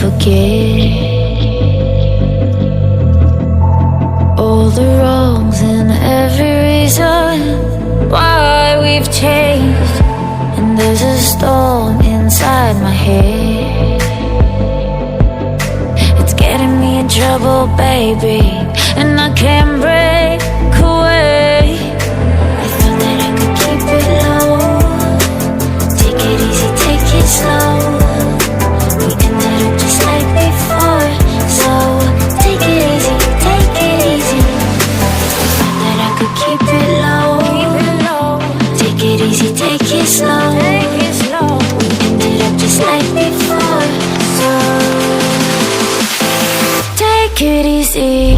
forget all the wrongs and every reason why we've changed. And there's a storm inside my head, it's getting me in trouble, baby, and I can't break away. I thought that I could keep it low, take it easy, take it slow. We ended up just like before, so take it easy, take it easy. I thought that I could keep it low, take it easy, take it slow. We ended up just like before, so take it easy.